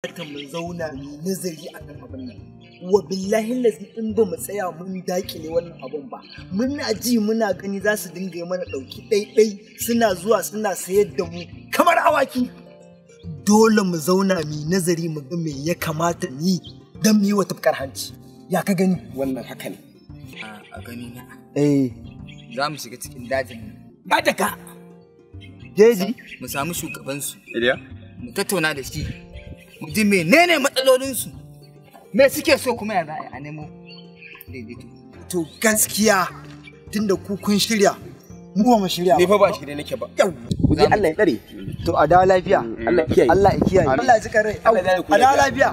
kamata mu zauna mu nazari akan abin nan. Wa billahi lazi in ba mu tsaya mun dakile wannan abun ba. Muna ji muna gani za su dinga mana dauki ɗaiɗai suna zuwa suna sayar da mu kamar awaki. Dole mu zauna mu nazari mu ga me ya kamata ni dan mu yi wa tafkar hanci. Ya ka gani? Wannan haka ne. A gani na. Za mu shiga cikin dajin. Ba daga. Jeji mu samu shugabansu. Iliya? Mu tattauna da shi. Mu ji menene matsalolinsu. Me suke so kuma ya za a nemo daidaito. To gaskiya tunda ku kun shirya mu ba mu shirya. Ni fa ba shirye nake ba. Ku dai Allah ya tsare. To a dawo lafiya. Allah ya kiyaye. Allah ya kiyaye. Allah ya jika rai. A dawo lafiya.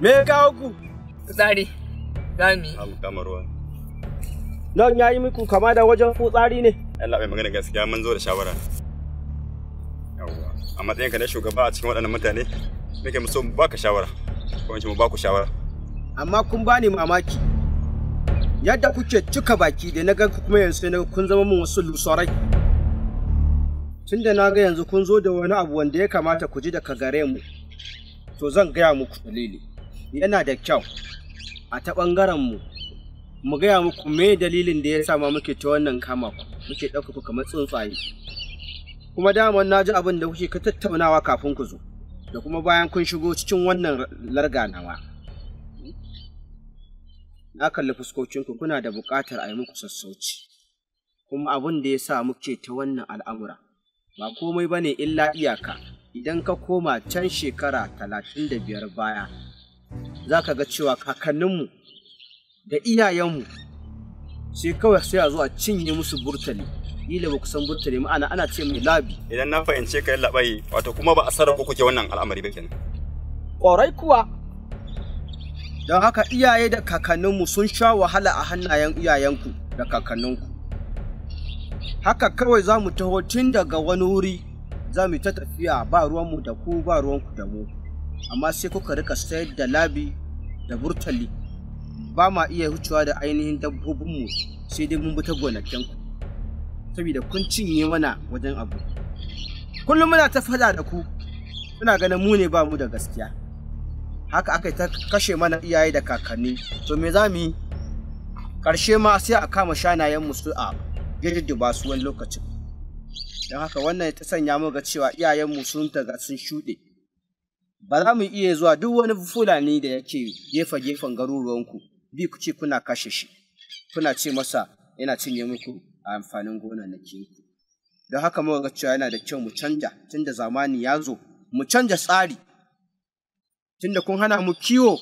Me ya kawo ku? Fitsari. Zami. Kamarwa. Nan ya yi muku kama da wajen fitsari ne? Allah bai magana gaskiya mun zo da shawara. Yawwa. A matsayin ka na shugaba a cikin waɗannan mutane, nake mu so mu baka shawara. Ko in ce mu baku shawara. Amma kun bani mamaki. Yadda kuke cika baki da na ga kuma yanzu na kun zama mun wasu lusarai. Tunda na ga yanzu kun zo da wani abu wanda ya kamata ku ji daga gare mu. To zan gaya muku dalili. Yana da kyau a ta ɓangaren mu gaya muku me dalilin da ya sa ma muke ta wannan kama ku muke ɗauka ku kamar tsuntsaye. Kuma daman na ji abin da kuke ka tattaunawa kafin ku zo da kuma bayan kun shigo cikin wannan larganawa. Na kalli fuskokinku kuna da buƙatar a yi muku sassauci. Kuma abin da ya sa muke ta wannan al'amura ba komai ba ne illa iyaka. Idan ka koma can shekara 35 baya, za ka ga cewa kakanninmu da iyayenmu sai kawai sai a zo a cinye musu burtali. Ila ba ku san burtali ma'ana ana ce mai labi. Idan na fahimce ka yalla bai wato kuma ba a sarrafa kuke wannan al'amari ba kenan. Ƙwarai kuwa. Don haka iyaye da kakanninmu sun sha wahala a hannayen iyayenku da kakanninku. Haka kawai za mu taho tun daga wani wuri za mu ta tafiya ba ruwanmu da ku ba ruwanku da mu, amma sai kuka rika sayar da labi da burtali. Ba ma iya wucewa da ainihin dabbobinmu sai dai mun bi ta gonakinku, saboda kun cinye mana wajen abu. Kullum muna ta fada da ku, kuna ganin mu ne ba mu da gaskiya. Haka aka ta kashe mana iyaye da kakanni, to me za mu yi? Ƙarshe ma sai a kama shanayenmu su a girgiba su wani lokacin. Don haka wannan ta sanya mu ga cewa iyayenmu sun taga sun shuɗe. Ba za mu iya zuwa duk wani fulani da yake gefen garuruwanku bi ku ce kuna kashe shi, kuna ce masa yana cinye muku a amfanin gonannakinku. Don haka muka ga cewa yana da kyau mu canja, tunda zamani ya zo mu canja tsari. Tunda kun hana mu kiwo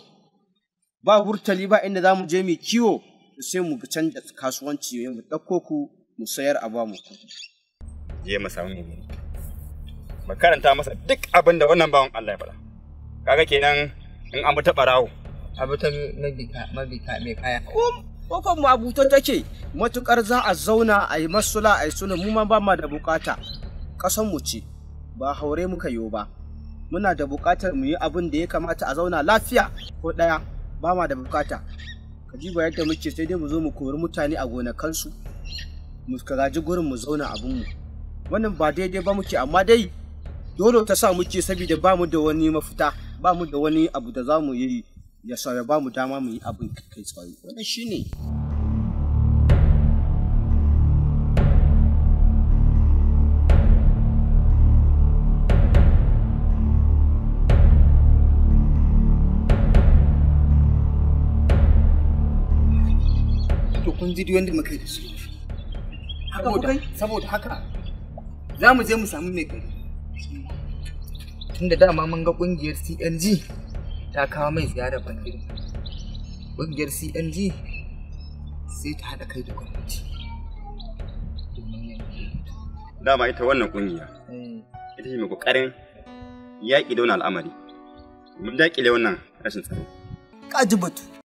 ba burtali ba inda za mu je mu kiwo, sai mu canja kasuwanci mu ɗauko ku mu sayar a ba mu kuɗi. Je mu samu mai ba karanta masa duk abin da wannan bawan Allah ya faɗa. Kaga kenan in an bi ta ɓarawo. Abu ta mabika mai kaya. Kofar mu abuta take, matukar za a zauna a yi masula a yi suna mu ma ba ma da bukata. Ƙasan mu ce, ba haure muka yo ba. Muna da bukatar mu yi abin da ya kamata a zauna lafiya ko ɗaya, ba ma da bukata. Ka ji ba yadda muke sai dai mu zo mu kori mutane a gonakansu, mu gaji gurin mu zauna abin mu. Wannan ba daidai ba muke, amma dai dole ta sa muke saboda ba mu da wani mafita, ba mu da wani abu da za mu yi ya sa ya ba mu dama mu yi abin kai tsaye. Wannan shine. To kun ji wanda muka yi da su. Saboda haka za mu je mu samu mai gari. Tunda dama mun ga ƙungiyar CNG ta kawo mai ziyara bandiri. Ƙungiyar CNG sai ta haɗa kai da gwamnati domin yin dama ita wannan kungiya ita ce mai kokarin yaƙi da wannan al'amari mun daƙile wannan rashin tsaro Kaji batu